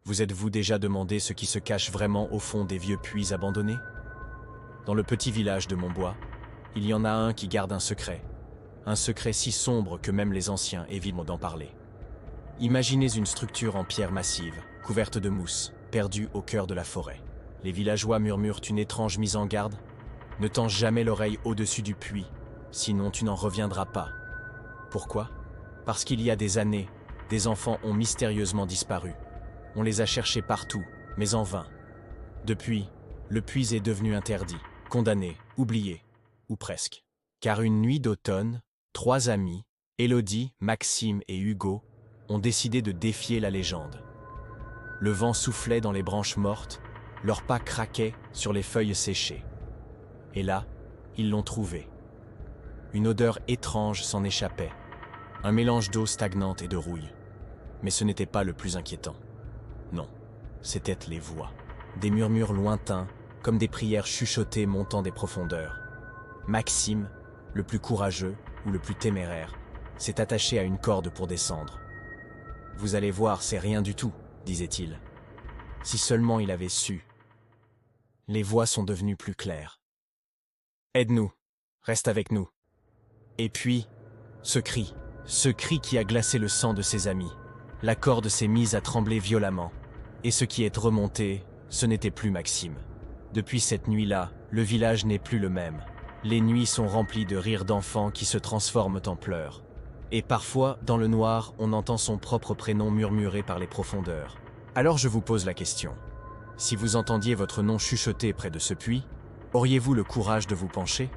Vous êtes-vous déjà demandé ce qui se cache vraiment au fond des vieux puits abandonnés? Dans le petit village de Montbois, il y en a un qui garde un secret si sombre que même les anciens évitent d'en parler. Imaginez une structure en pierre massive, couverte de mousse, perdue au cœur de la forêt. Les villageois murmurent une étrange mise en garde. Ne tends jamais l'oreille au-dessus du puits, sinon tu n'en reviendras pas. Pourquoi? Parce qu'il y a des années, des enfants ont mystérieusement disparu. On les a cherchés partout, mais en vain. Depuis, le puits est devenu interdit, condamné, oublié, ou presque. Car une nuit d'automne, 3 amis, Élodie, Maxime et Hugo, ont décidé de défier la légende. Le vent soufflait dans les branches mortes, leurs pas craquaient sur les feuilles séchées. Et là, ils l'ont trouvé. Une odeur étrange s'en échappait, un mélange d'eau stagnante et de rouille. Mais ce n'était pas le plus inquiétant. Non, c'étaient les voix. Des murmures lointains, comme des prières chuchotées montant des profondeurs. Maxime, le plus courageux ou le plus téméraire, s'est attaché à une corde pour descendre. « Vous allez voir, c'est rien du tout », disait-il. Si seulement il avait su. Les voix sont devenues plus claires. « Aide-nous, reste avec nous. » Et puis, ce cri qui a glacé le sang de ses amis. La corde s'est mise à trembler violemment. Et ce qui est remonté, ce n'était plus Maxime. Depuis cette nuit-là, le village n'est plus le même. Les nuits sont remplies de rires d'enfants qui se transforment en pleurs. Et parfois, dans le noir, on entend son propre prénom murmuré par les profondeurs. Alors je vous pose la question. Si vous entendiez votre nom chuchoter près de ce puits, auriez-vous le courage de vous pencher?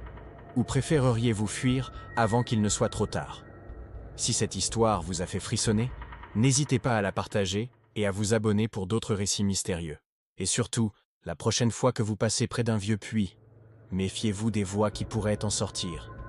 Ou préféreriez-vous fuir avant qu'il ne soit trop tard? Si cette histoire vous a fait frissonner, n'hésitez pas à la partager et à vous abonner pour d'autres récits mystérieux. Et surtout, la prochaine fois que vous passez près d'un vieux puits, méfiez-vous des voix qui pourraient en sortir.